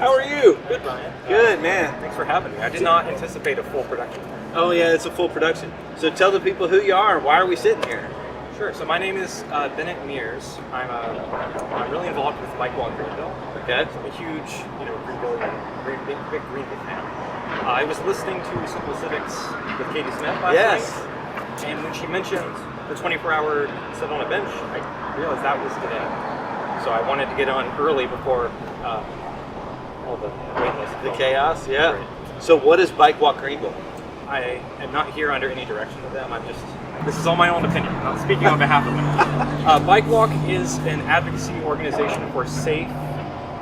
How are you? Good, Ryan. Good, man. Thanks for having me. I did not anticipate a full production. Oh yeah, it's a full production. So tell the people who you are and why are we sitting here? Sure. So my name is Bennett Mears. I'm really involved with Bike Walk Greenville. Okay. So I'm a huge, big Greenville fan. I was listening to Simple Civics with Katie Smith last night, and when she mentioned the 24-hour sit on a bench, I realized that was today. So I wanted to get on early before all the wait lists. The chaos, yeah. Right. So what is Bike Walk Greenville? I am not here under any direction of them. This is all my own opinion. I'm not speaking on behalf of them. Bike Walk is an advocacy organization for safe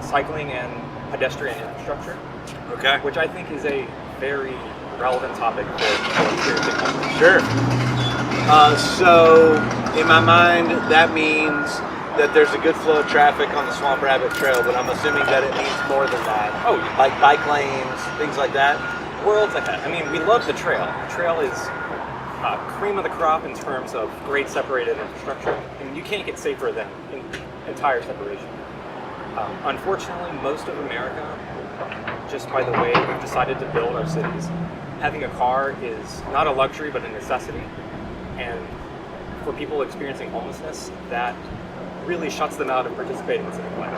cycling and pedestrian infrastructure. Okay. Which I think is a very relevant topic for people experiencing homelessness. Sure. So in my mind, that means that there's a good flow of traffic on the Swamp Rabbit Trail, but I'm assuming that it means more than that. Oh, like bike lanes, things like that. Worlds ahead. I mean, we love the trail. The trail is cream of the crop in terms of great separated infrastructure, and you can't get safer than entire separation. Unfortunately, most of America, just by the way we've decided to build our cities, having a car is not a luxury but a necessity, and for people experiencing homelessness, that really shuts them out of participating in civic life.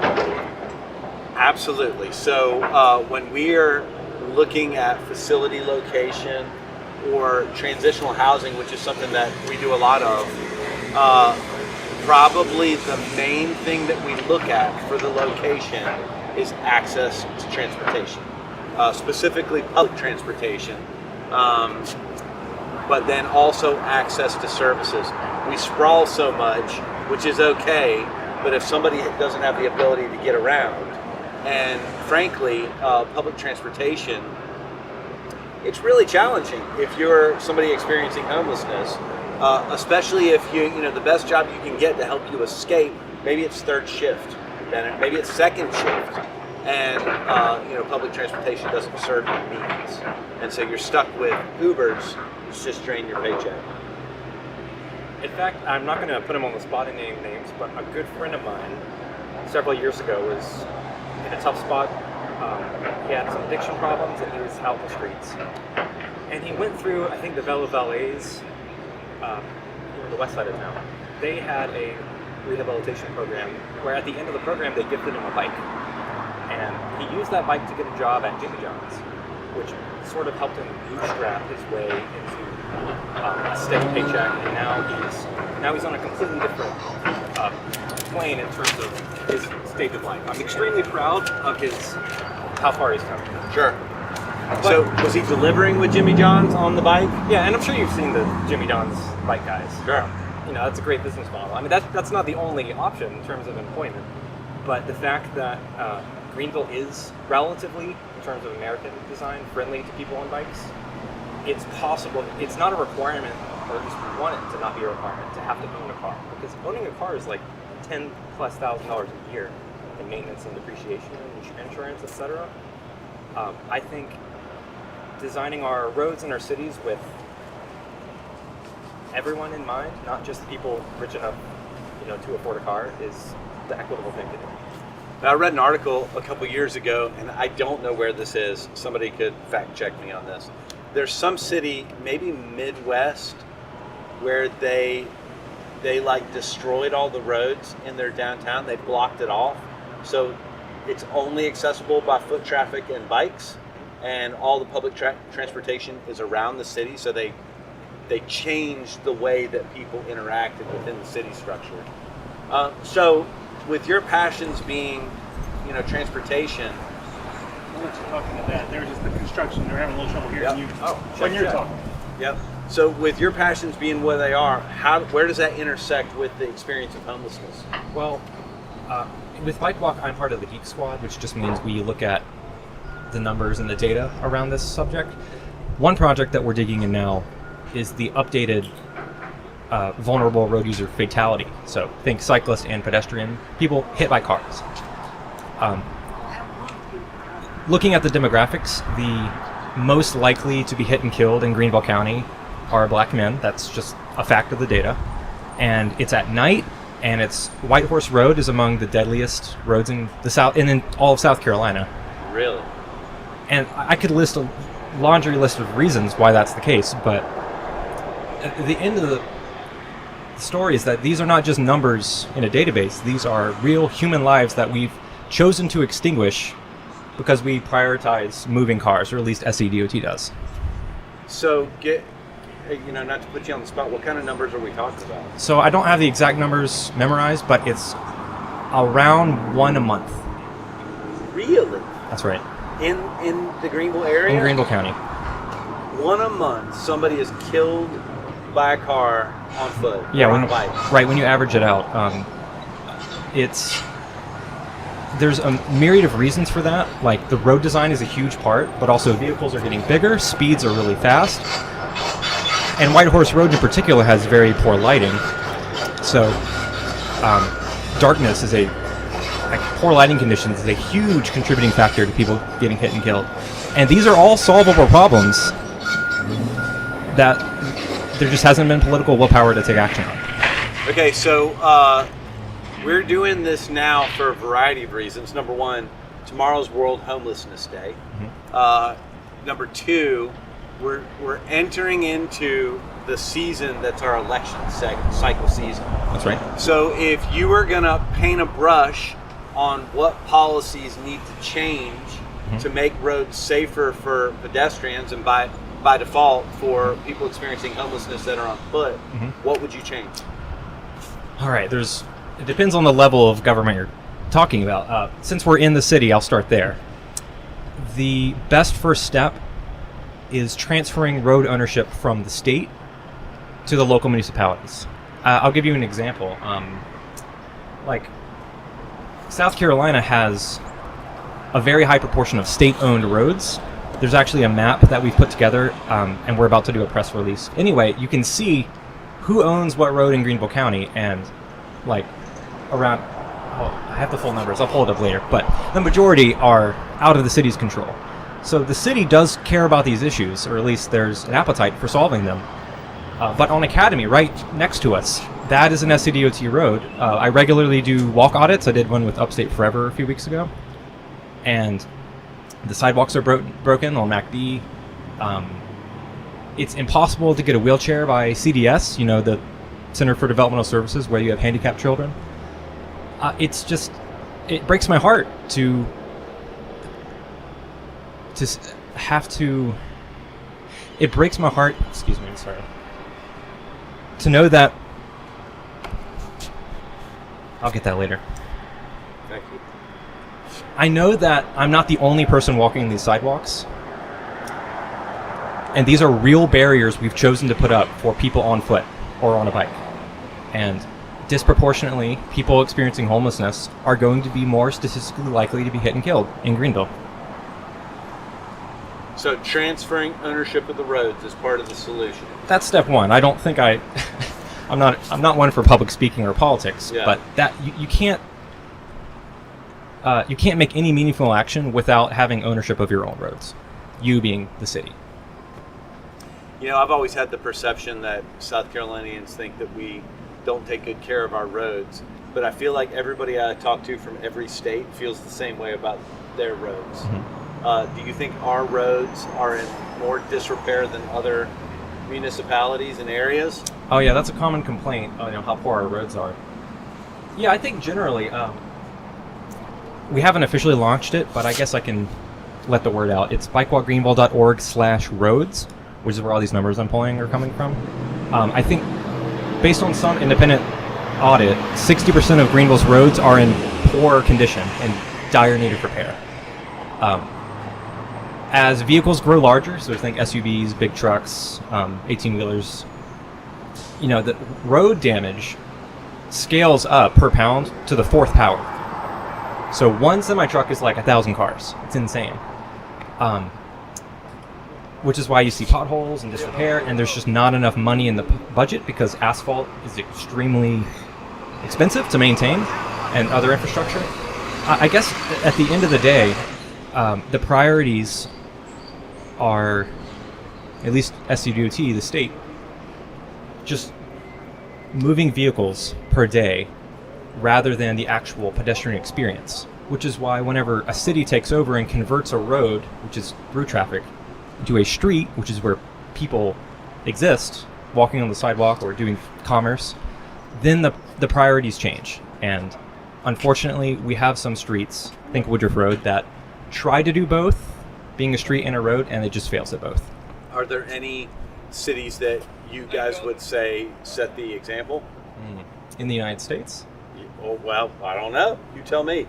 Absolutely. So when we are looking at facility location or transitional housing, which is something that we do a lot of, probably the main thing that we look at for the location is access to transportation, specifically public transportation, but then also access to services. We sprawl so much, which is okay, but if somebody doesn't have the ability to get around, and frankly, public transportation, it's really challenging if you're somebody experiencing homelessness, especially if the best job you can get to help you escape, maybe it's third shift, then maybe it's second shift, and public transportation doesn't serve your needs, and so you're stuck with Ubers, which just drain your paycheck. In fact, I'm not going to put him on the spot and name names, but a good friend of mine several years ago was in a tough spot. He had some addiction problems and he was out in the streets. And he went through, I think, the Velo Valets, the west side of town. They had a rehabilitation program where at the end of the program they gifted him a bike. And he used that bike to get a job at Jimmy John's, which sort of helped him bootstrap his way into a steady paycheck, and now he's on a completely different plane in terms of his stage of life. I'm extremely proud of how far he's come. Sure. So was he delivering with Jimmy John's on the bike? Yeah, and I'm sure you've seen the Jimmy John's bike guys. Sure. That's a great business model. I mean, that's not the only option in terms of employment, but the fact that Greenville is relatively, in terms of American design, friendly to people on bikes, it's possible. It's not a requirement, or at least we want it to not be a requirement, to have to own a car. Because owning a car is like $10,000+ a year in maintenance and depreciation and insurance, etc. I think designing our roads and our cities with everyone in mind, not just people rich enough, to afford a car, is the equitable thing to do. I read an article a couple years ago, and I don't know where this is. Somebody could fact check me on this. There's some city, maybe Midwest, where they destroyed all the roads in their downtown. They blocked it off, so it's only accessible by foot traffic and bikes, and all the public transportation is around the city. So they changed the way that people interacted within the city structure. So with your passions being, transportation. I'll let you talk about that. They're just the construction. They're having a little trouble hearing you when you're talking. Yep. So with your passions being where they are, where does that intersect with the experience of homelessness? Well, with Bike Walk, I'm part of the Geek Squad, which just means we look at the numbers and the data around this subject. One project that we're digging in now is the updated vulnerable road user fatality. So think cyclist and pedestrian, people hit by cars. Looking at the demographics, the most likely to be hit and killed in Greenville County are black men. That's just a fact of the data. And it's at night, and White Horse Road is among the deadliest roads in the South, and in all of South Carolina. Really? And I could list a laundry list of reasons why that's the case, but at the end of the story is that these are not just numbers in a database. These are real human lives that we've chosen to extinguish because we prioritize moving cars, or at least SCDOT does. So not to put you on the spot, what kind of numbers are we talking about? So I don't have the exact numbers memorized, but it's around 1 a month. Really? That's right. In the Greenville area? In Greenville County. 1 a month, somebody is killed by a car on foot. Yeah, or on a bike. Right. When you average it out, there's a myriad of reasons for that. Like, the road design is a huge part, but also vehicles are getting bigger, speeds are really fast, and White Horse Road in particular has very poor lighting. So darkness is poor lighting conditions is a huge contributing factor to people getting hit and killed. And these are all solvable problems that there just hasn't been political willpower to take action on. Okay, so we're doing this now for a variety of reasons. Number one, tomorrow's World Homelessness Day. Mm-hmm. Number two, we're entering into the season that's our election cycle season. That's right. So if you were going to paint a brush on what policies need to change to make roads safer for pedestrians and by default for people experiencing homelessness that are on foot, what would you change? All right, it depends on the level of government you're talking about. Since we're in the city, I'll start there. The best first step is transferring road ownership from the state to the local municipalities. I'll give you an example. Like, South Carolina has a very high proportion of state-owned roads. There's actually a map that we've put together, and we're about to do a press release. Anyway, you can see who owns what road in Greenville County, and like around, I have the full numbers, I'll pull it up later, but the majority are out of the city's control. So the city does care about these issues, or at least there's an appetite for solving them. But on Academy, right next to us, that is an SCDOT road. I regularly do walk audits. I did one with Upstate Forever a few weeks ago. And the sidewalks are broken on MACD. It's impossible to get a wheelchair by CDS, the Center for Developmental Services, where you have handicapped children. It breaks my heart to have to. It breaks my heart. Excuse me, I'm sorry. To know that. I'll get that later. Thank you. I know that I'm not the only person walking these sidewalks. And these are real barriers we've chosen to put up for people on foot or on a bike. And disproportionately, people experiencing homelessness are going to be more statistically likely to be hit and killed in Greenville. So transferring ownership of the roads is part of the solution. That's step one. I don't think I'm not one for public speaking or politics, but that you can't make any meaningful action without having ownership of your own roads. You being the city. I've always had the perception that South Carolinians think that we don't take good care of our roads, but I feel like everybody I talk to from every state feels the same way about their roads. Do you think our roads are in more disrepair than other municipalities and areas? Oh yeah, that's a common complaint. How poor our roads are. Yeah, I think generally we haven't officially launched it, but I guess I can let the word out. It's bikewalkgreenville.org/roads, which is where all these numbers I'm pulling are coming from. I think based on some independent audit, 60% of Greenville's roads are in poor condition and dire need of repair. As vehicles grow larger, so think SUVs, big trucks, 18-wheelers, the road damage scales up per pound to the fourth power. So one semi-truck is like 1,000 cars. It's insane. Which is why you see potholes and disrepair, and there's just not enough money in the budget because asphalt is extremely expensive to maintain and other infrastructure. I guess at the end of the day, the priorities are, at least SCDOT, the state, just moving vehicles per day rather than the actual pedestrian experience. which is why whenever a city takes over and converts a road, which is through traffic, into a street, which is where people exist, walking on the sidewalk or doing commerce, then the priorities change. And unfortunately, we have some streets, think Woodruff Road, that try to do both, being a street and a road, and it just fails at both. Are there any cities that you guys would say set the example? In the United States? Oh, well, I don't know. You tell me.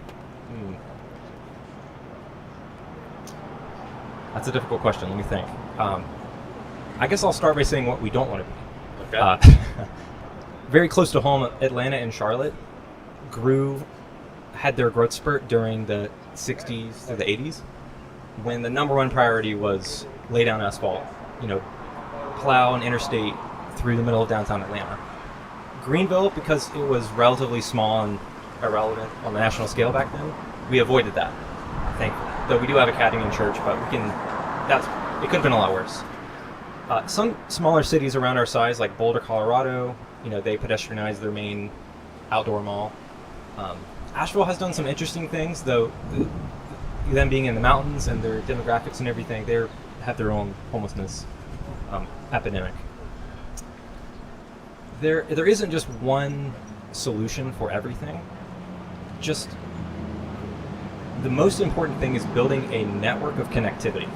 That's a difficult question. Let me think. I guess I'll start by saying what we don't want to be. Okay. Very close to home, Atlanta and Charlotte had their growth spurt during the 60s to the 80s, when the number one priority was lay down asphalt, plow an interstate through the middle of downtown Atlanta. Greenville, because it was relatively small and irrelevant on the national scale back then, we avoided that, thankfully. Though we do have Academy and Church, but it could have been a lot worse. Some smaller cities around our size, like Boulder, Colorado, they pedestrianized their main outdoor mall. Asheville has done some interesting things, though. Them being in the mountains and their demographics and everything, they have their own homelessness epidemic. There isn't just one solution for everything. Just the most important thing is building a network of connectivity.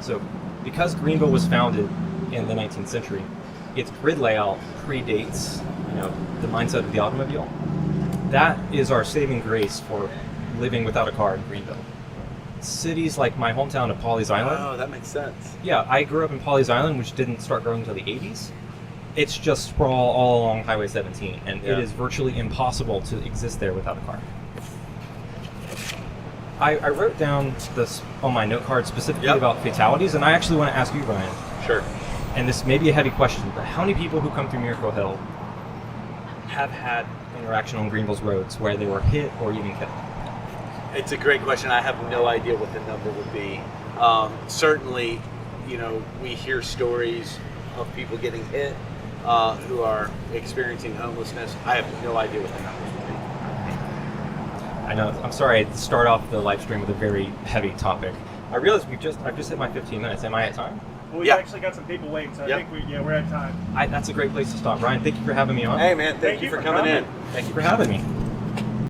So, because Greenville was founded in the 19th century, its grid layout predates, the mindset of the automobile. That is our saving grace for living without a car in Greenville. Cities like my hometown of Pawleys Island. Oh, that makes sense. Yeah, I grew up in Pawleys Island, which didn't start growing until the 80s. It's just sprawl all along Highway 17, and it is virtually impossible to exist there without a car. I wrote down this on my note card specifically about fatalities, and I actually want to ask you, Brian. Sure. And this may be a heavy question, but how many people who come through Miracle Hill have had interaction on Greenville's roads where they were hit or even killed? It's a great question. I have no idea what the number would be. Certainly, we hear stories of people getting hit who are experiencing homelessness. I have no idea what the numbers would be. I know. I'm sorry I had to start off the live stream with a very heavy topic. I realize I've just hit my 15 minutes. Am I at time? Well, we've actually got some people waiting, so I think we're at time. That's a great place to stop. Ryan, thank you for having me on. Hey, man, thank you for coming in. Thank you for having me.